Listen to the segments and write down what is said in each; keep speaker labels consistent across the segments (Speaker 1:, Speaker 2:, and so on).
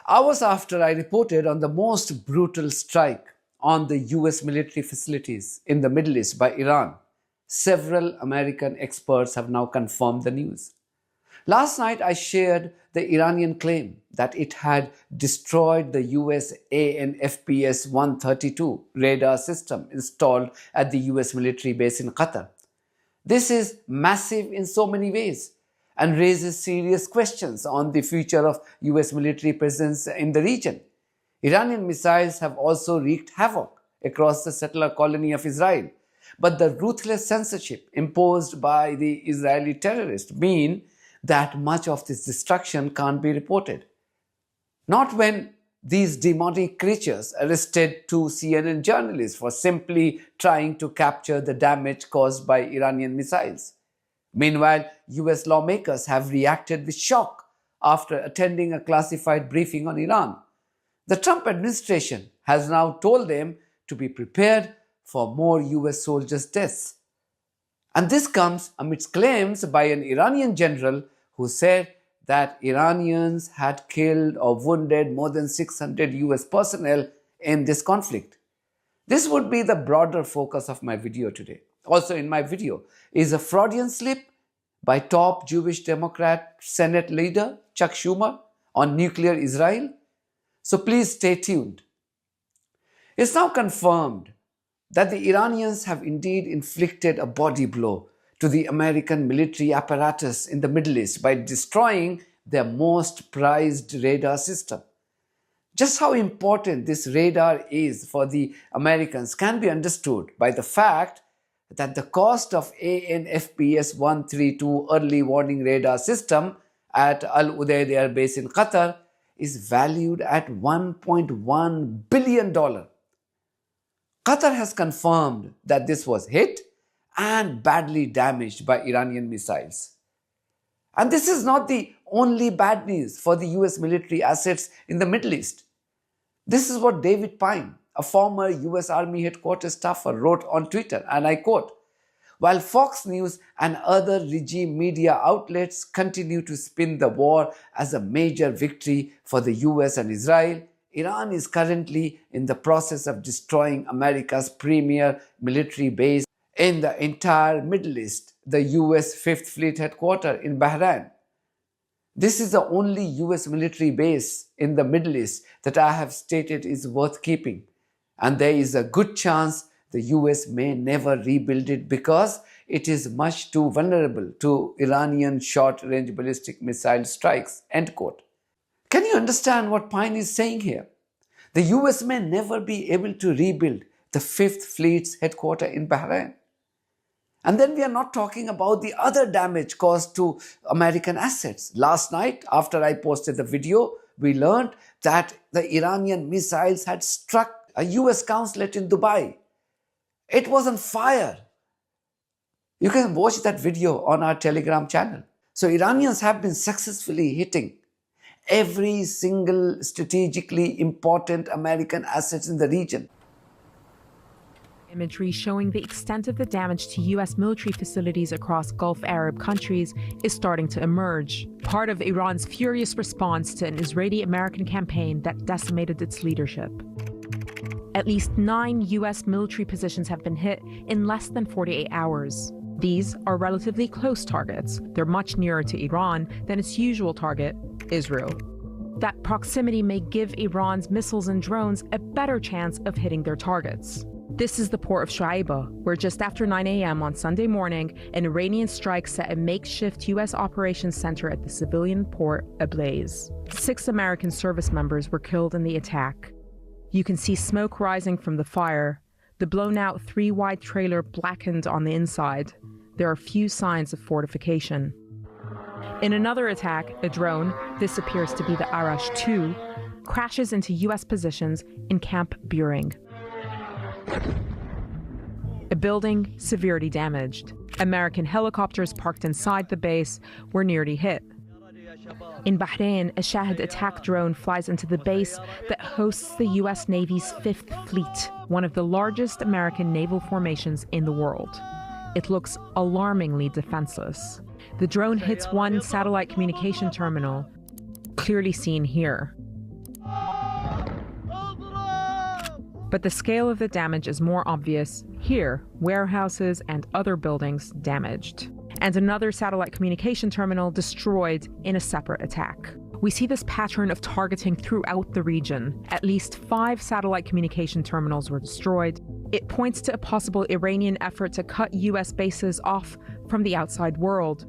Speaker 1: Hours after I reported on the most brutal strike on the US military facilities in the Middle East by Iran, several American experts have now confirmed the news. Last night, I shared the Iranian claim that it had destroyed the US ANFPS 132 radar system installed at the US military base in Qatar. This is massive in so many ways and raises serious questions on the future of US military presence in the region. Iranian missiles have also wreaked havoc across the settler colony of Israel, but the ruthless censorship imposed by the Israeli terrorists mean that much of this destruction can't be reported. Not when these demonic creatures arrested two CNN journalists for simply trying to capture the damage caused by Iranian missiles. Meanwhile, US lawmakers have reacted with shock after attending a classified briefing on Iran. The Trump administration has now told them to be prepared for more US soldiers' deaths. And this comes amidst claims by an Iranian general who said that Iranians had killed or wounded more than 600 US personnel in this conflict. This would be the broader focus of my video today. Also in my video is a Freudian slip by top Jewish Democrat Senate leader Chuck Schumer on nuclear Israel. So please stay tuned. It's now confirmed that the Iranians have indeed inflicted a body blow to the American military apparatus in the Middle East by destroying their most prized radar system. Just how important this radar is for the Americans can be understood by the fact that the cost of ANFPS 132 early warning radar system at Al Udeid Air Base in Qatar is valued at $1.1 billion. Qatar has confirmed that this was hit and badly damaged by Iranian missiles. And this is not the only bad news for the US military assets in the Middle East. This is what David Pine, a former US Army headquarters staffer, wrote on Twitter, and I quote, "While Fox News and other regime media outlets continue to spin the war as a major victory for the US and Israel, Iran is currently in the process of destroying America's premier military base in the entire Middle East, the US 5th Fleet headquarters in Bahrain. This is the only US military base in the Middle East that I have stated is worth keeping. And there is a good chance the US may never rebuild it because it is much too vulnerable to Iranian short-range ballistic missile strikes." End quote. Can you understand what Pine is saying here? The US may never be able to rebuild the 5th Fleet's headquarters in Bahrain. And then we are not talking about the other damage caused to American assets. Last night, after I posted the video, we learned that the Iranian missiles had struck a US consulate in Dubai. It was on fire. You can watch that video on our Telegram channel. So Iranians have been successfully hitting every single strategically important American assets in the region.
Speaker 2: Imagery showing the extent of the damage to US military facilities across Gulf Arab countries is starting to emerge, part of Iran's furious response to an Israeli-American campaign that decimated its leadership. At least 9 US military positions have been hit in less than 48 hours. These are relatively close targets. They're much nearer to Iran than its usual target, Israel. That proximity may give Iran's missiles and drones a better chance of hitting their targets. This is the port of Shuaibah, where just after 9 a.m. on Sunday morning, an Iranian strike set a makeshift US operations center at the civilian port ablaze. 6 American service members were killed in the attack. You can see smoke rising from the fire. The blown-out 3-wide trailer blackened on the inside. There are few signs of fortification. In another attack, a drone, this appears to be the Arash 2, crashes into US positions in Camp Buring. A building severely damaged. American helicopters parked inside the base were nearly hit. In Bahrain, a Shahid attack drone flies into the base that hosts the US Navy's 5th Fleet, one of the largest American naval formations in the world. It looks alarmingly defenseless. The drone hits one satellite communication terminal, clearly seen here. But the scale of the damage is more obvious here, warehouses and other buildings damaged, and another satellite communication terminal destroyed in a separate attack. We see this pattern of targeting throughout the region. At least 5 satellite communication terminals were destroyed. It points to a possible Iranian effort to cut US bases off from the outside world.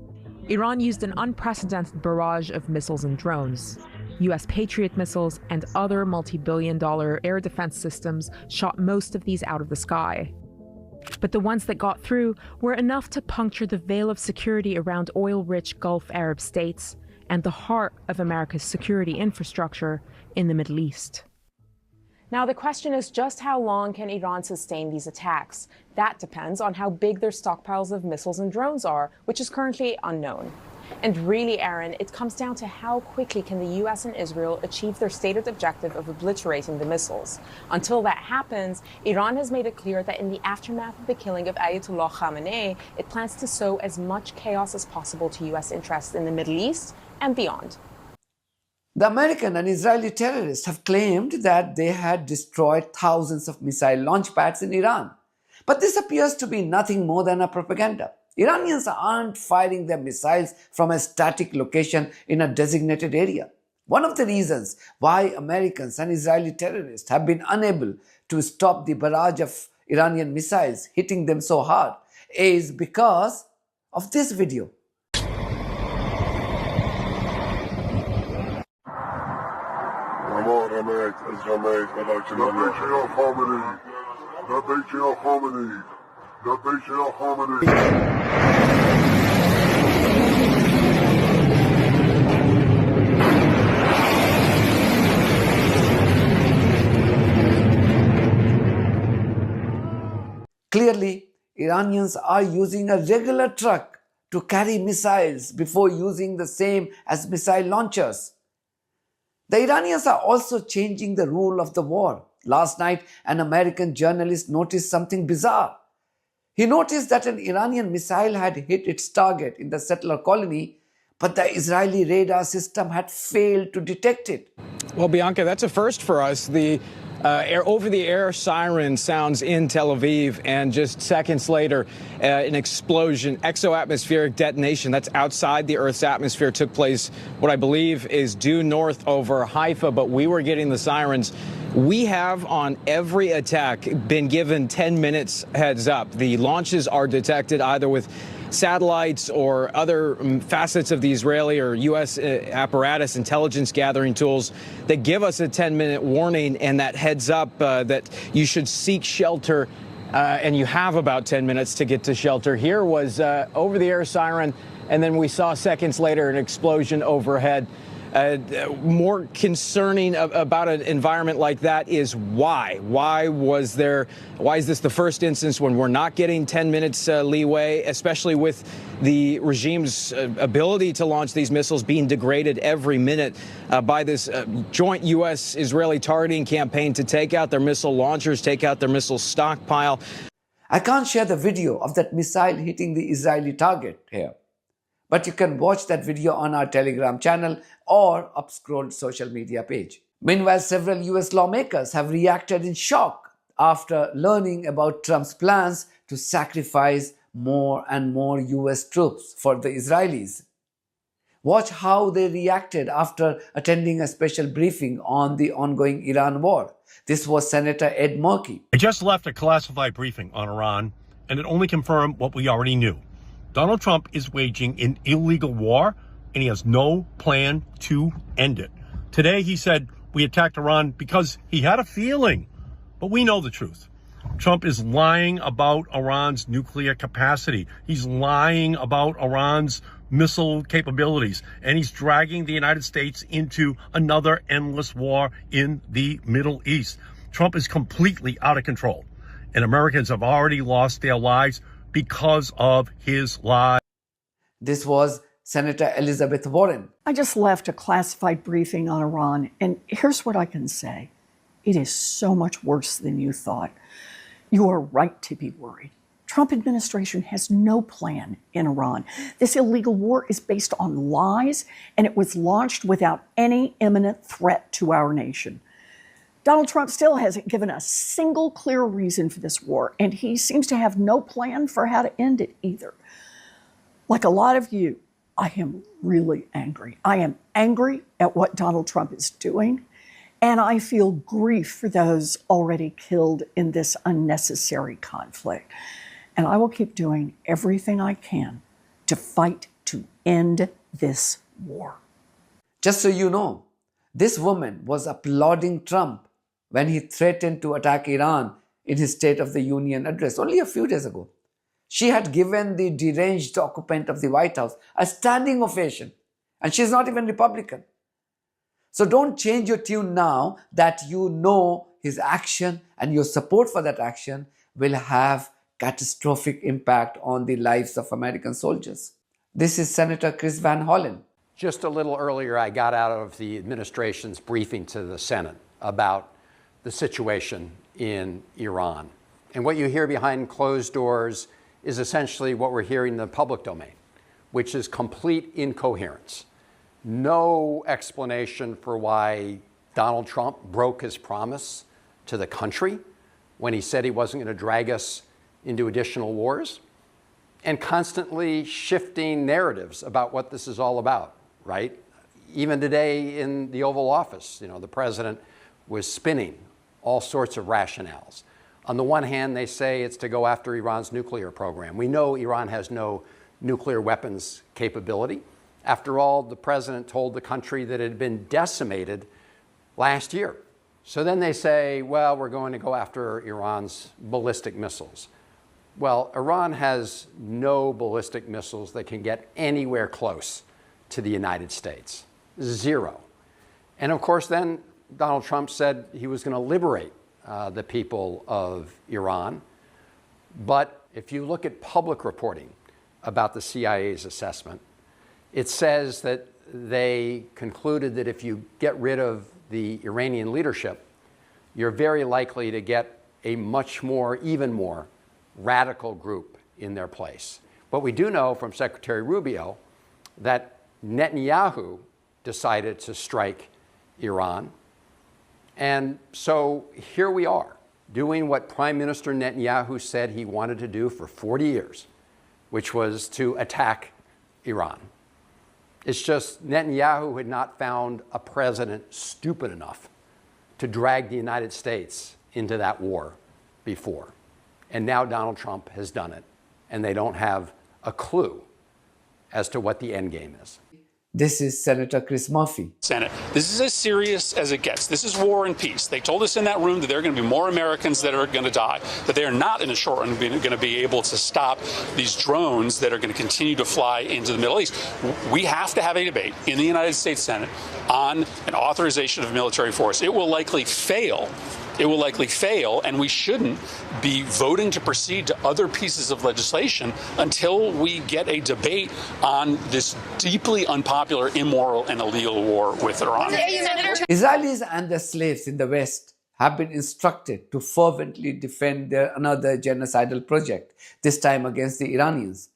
Speaker 2: Iran used an unprecedented barrage of missiles and drones. US Patriot missiles and other multi-billion-dollar air defense systems shot most of these out of the sky. But the ones that got through were enough to puncture the veil of security around oil-rich Gulf Arab states and the heart of America's security infrastructure in the Middle East. Now, the question is just how long can Iran sustain these attacks? That depends on how big their stockpiles of missiles and drones are, which is currently unknown. And really, Aaron, it comes down to how quickly can the US and Israel achieve their stated objective of obliterating the missiles. Until that happens, Iran has made it clear that in the aftermath of the killing of Ayatollah Khamenei, it plans to sow as much chaos as possible to US interests in the Middle East and beyond.
Speaker 1: The American and Israeli terrorists have claimed that they had destroyed thousands of missile launch pads in Iran. But this appears to be nothing more than a propaganda. Iranians aren't firing their missiles from a static location in a designated area. One of the reasons why Americans and Israeli terrorists have been unable to stop the barrage of Iranian missiles hitting them so hard is because of this video. Clearly, Iranians are using a regular truck to carry missiles before using the same as missile launchers. The Iranians are also changing the rule of the war. Last night, an American journalist noticed something bizarre. He noticed that an Iranian missile had hit its target in the settler colony, but the Israeli radar system had failed to detect it.
Speaker 3: Well, Bianca, that's a first for us. The over-the-air siren sounds in Tel Aviv, and just seconds later, an explosion, exoatmospheric detonation that's outside the Earth's atmosphere took place, what I believe is due north over Haifa, but we were getting the sirens. We have, on every attack, been given 10 minutes heads up. The launches are detected either with satellites or other facets of the Israeli or U.S. apparatus intelligence gathering tools that give us a 10-minute warning and that heads up that you should seek shelter, and you have about 10 minutes to get to shelter. Here was over-the-air siren, and then we saw seconds later an explosion overhead. More concerning about an environment like that is why? Why is this the first instance when we're not getting 10 minutes leeway, especially with the regime's ability to launch these missiles being degraded every minute by this joint U.S.-Israeli targeting campaign to take out their missile launchers, take out their missile stockpile?
Speaker 1: I can't share the video of that missile hitting the Israeli target here, but you can watch that video on our Telegram channel or upscrolled social media page. Meanwhile, several US lawmakers have reacted in shock after learning about Trump's plans to sacrifice more and more US troops for the Israelis. Watch how they reacted after attending a special briefing on the ongoing Iran war. This was Senator Ed Markey.
Speaker 4: I just left a classified briefing on Iran, and it only confirmed what we already knew. Donald Trump is waging an illegal war, and he has no plan to end it. Today, he said we attacked Iran because he had a feeling, but we know the truth. Trump is lying about Iran's nuclear capacity. He's lying about Iran's missile capabilities, and he's dragging the United States into another endless war in the Middle East. Trump is completely out of control, and Americans have already lost their lives because of his lies.
Speaker 1: This was Senator Elizabeth Warren.
Speaker 5: I just left a classified briefing on Iran, and here's what I can say. It is so much worse than you thought. You are right to be worried. Trump administration has no plan in Iran. This illegal war is based on lies, and it was launched without any imminent threat to our nation. Donald Trump still hasn't given a single clear reason for this war, and he seems to have no plan for how to end it either. Like a lot of you, I am really angry. I am angry at what Donald Trump is doing, and I feel grief for those already killed in this unnecessary conflict. And I will keep doing everything I can to fight to end this war.
Speaker 1: Just so you know, this woman was applauding Trump when he threatened to attack Iran in his State of the Union address only a few days ago. She had given the deranged occupant of the White House a standing ovation, and she's not even Republican. So don't change your tune now that you know his action and your support for that action will have catastrophic impact on the lives of American soldiers. This is Senator Chris Van Hollen.
Speaker 6: Just a little earlier, I got out of the administration's briefing to the Senate about the situation in Iran. And what you hear behind closed doors is essentially what we're hearing in the public domain, which is complete incoherence. No explanation for why Donald Trump broke his promise to the country when he said he wasn't going to drag us into additional wars, and constantly shifting narratives about what this is all about, right? Even today in the Oval Office, the president was spinning all sorts of rationales. On the one hand, they say it's to go after Iran's nuclear program. We know Iran has no nuclear weapons capability. After all, the president told the country that it had been decimated last year. So then they say, well, we're going to go after Iran's ballistic missiles. Well, Iran has no ballistic missiles that can get anywhere close to the United States. Zero. And of course, then Donald Trump said he was going to liberate the people of Iran. But if you look at public reporting about the CIA's assessment, it says that they concluded that if you get rid of the Iranian leadership, you're very likely to get a much more, even more, radical group in their place. But we do know from Secretary Rubio that Netanyahu decided to strike Iran. And so here we are, doing what Prime Minister Netanyahu said he wanted to do for 40 years, which was to attack Iran. It's just Netanyahu had not found a president stupid enough to drag the United States into that war before. And now Donald Trump has done it, and they don't have a clue as to what the end game is.
Speaker 1: This is Senator Chris Murphy.
Speaker 7: Senate, this is as serious as it gets. This is war and peace. They told us in that room that there are going to be more Americans that are going to die, that they are not in the short run going to be able to stop these drones that are going to continue to fly into the Middle East. We have to have a debate in the United States Senate on an authorization of military force. It will likely fail. It will likely fail, and we shouldn't be voting to proceed to other pieces of legislation until we get a debate on this deeply unpopular, immoral, and illegal war with Iran.
Speaker 1: Israelis and their slaves in the West have been instructed to fervently defend another genocidal project, this time against the Iranians.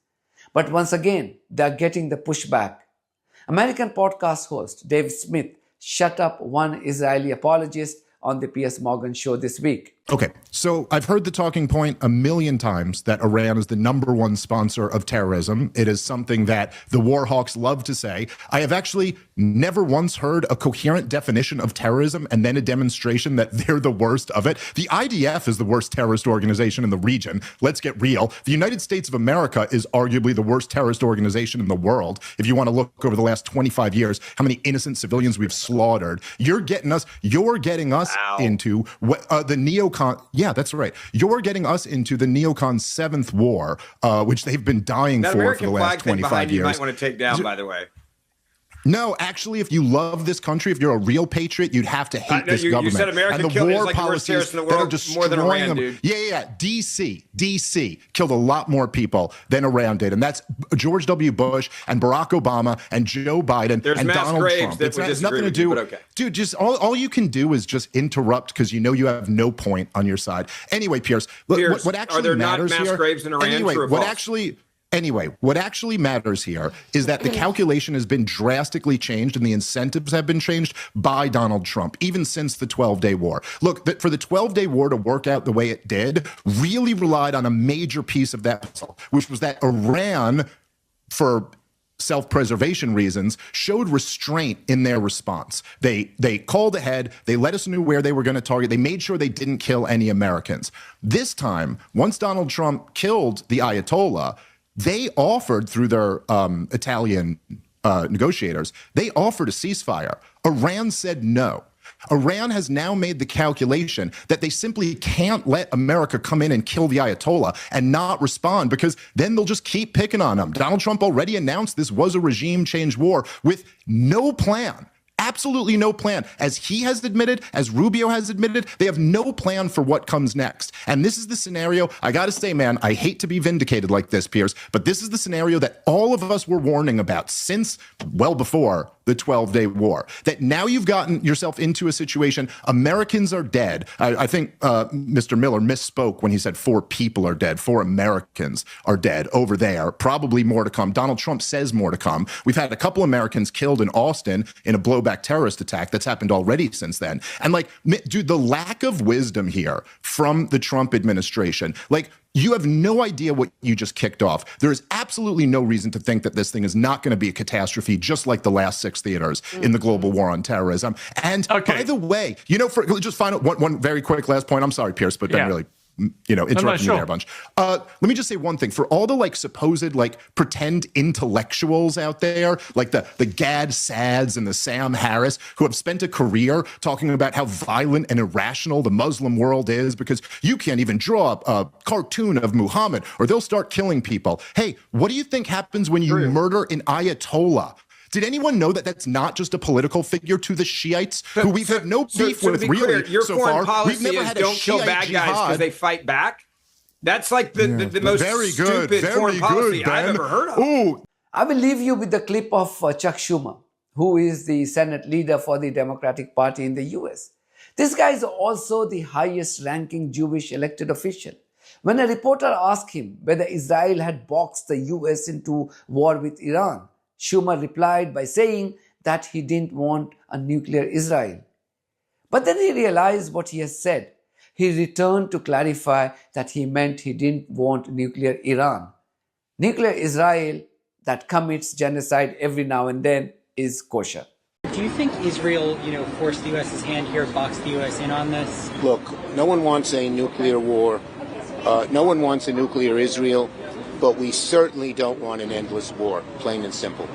Speaker 1: But once again, they are getting the pushback. American podcast host Dave Smith shut up one Israeli apologist on the Piers Morgan show this week.
Speaker 8: Okay, so I've heard the talking point a million times that Iran is the #1 sponsor of terrorism. It is something that the war hawks love to say. I have actually never once heard a coherent definition of terrorism and then a demonstration that they're the worst of it. The IDF is the worst terrorist organization in the region. Let's get real. The United States of America is arguably the worst terrorist organization in the world. If you want to look over the last 25 years, how many innocent civilians we've slaughtered. You're getting us into the neocon. Yeah, that's right. You're getting us into the neocon 7th war, which they've been dying for the last 25 years.
Speaker 9: You might want to take down, by the way.
Speaker 8: No, actually, if you love this country, if you're a real patriot, you'd have to hate this government.
Speaker 9: You said America killed like the worst terrorists in the world, more than Iran, dude.
Speaker 8: Yeah. DC killed a lot more people than Iran did. And that's George W. Bush and Barack Obama and Joe Biden and Donald Trump. It has nothing to do.
Speaker 9: Okay.
Speaker 8: Dude, just all you can do is just interrupt because you know you have no point on your side. Anyway, Piers, what actually
Speaker 9: are there
Speaker 8: matters
Speaker 9: not mass
Speaker 8: here,
Speaker 9: graves in Iran?
Speaker 8: Anyway,
Speaker 9: true or
Speaker 8: what
Speaker 9: false?
Speaker 8: actually... Anyway, what actually matters here is that the calculation has been drastically changed and the incentives have been changed by Donald Trump, even since the 12-day war. Look, for the 12-day war to work out the way it did, really relied on a major piece of that puzzle, which was that Iran, for self-preservation reasons, showed restraint in their response. They called ahead. They let us know where they were going to target. They made sure they didn't kill any Americans. This time, once Donald Trump killed the Ayatollah, they offered, through their Italian negotiators, they offered a ceasefire. Iran said no. Iran has now made the calculation that they simply can't let America come in and kill the Ayatollah and not respond, because then they'll just keep picking on them. Donald Trump already announced this was a regime change war with no plan. Absolutely no plan. As he has admitted, as Rubio has admitted, they have no plan for what comes next. And this is the scenario, I got to say, man, I hate to be vindicated like this, Piers, but this is the scenario that all of us were warning about since well before the 12-day war. That now you've gotten yourself into a situation, Americans are dead. I think Mr. Miller misspoke when he said 4 people are dead. 4 Americans are dead over there. Probably more to come. Donald Trump says more to come. We've had a couple Americans killed in Austin in a blowback terrorist attack that's happened already since then. And like, dude, the lack of wisdom here from the Trump administration, like, you have no idea what you just kicked off. There is absolutely no reason to think that this thing is not going to be a catastrophe, just like the last 6 theaters in the global war on terrorism. And by the way, you know, for just final one very quick last point. I'm sorry, Pierce, but Ben really, you know, interrupting you there a bunch. Let me just say one thing. For all the like supposed like pretend intellectuals out there, like the Gad Sads and the Sam Harris, who have spent a career talking about how violent and irrational the Muslim world is because you can't even draw a cartoon of Muhammad or they'll start killing people. Hey, what do you think happens when you murder an Ayatollah? Did anyone know that that's not just a political figure to the Shiites, who we've had no beef with, really,
Speaker 9: your
Speaker 8: so
Speaker 9: foreign
Speaker 8: far?
Speaker 9: Policy
Speaker 8: We've never
Speaker 9: is
Speaker 8: had
Speaker 9: don't kill bad guys because they fight back? That's like the most stupid foreign policy I've ever heard of.
Speaker 8: Ooh.
Speaker 1: I will leave you with the clip of Chuck Schumer, who is the Senate leader for the Democratic Party in the US. This guy is also the highest-ranking Jewish elected official. When a reporter asked him whether Israel had boxed the US into war with Iran, Schumer replied by saying that he didn't want a nuclear Israel. But then he realized what he has said. He returned to clarify that he meant he didn't want nuclear Iran. Nuclear Israel that commits genocide every now and then is kosher.
Speaker 10: Do you think Israel, forced the U.S.'s hand here, boxed the U.S. in on this?
Speaker 11: Look, no one wants a nuclear war. No one wants a nuclear Israel. But we certainly don't want an endless war, plain and simple.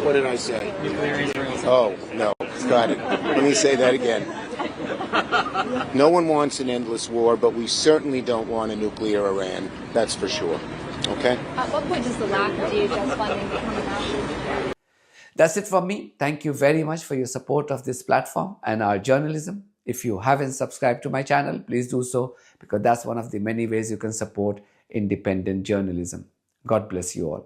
Speaker 11: What did I say? Oh, no, got it. Let me say that again. No one wants an endless war, but we certainly don't want a nuclear Iran. That's for sure. Okay?
Speaker 12: At what point does the lack of DHS funding become an issue?
Speaker 1: That's it from me. Thank you very much for your support of this platform and our journalism. If you haven't subscribed to my channel, please do so, because that's one of the many ways you can support independent journalism. God bless you all.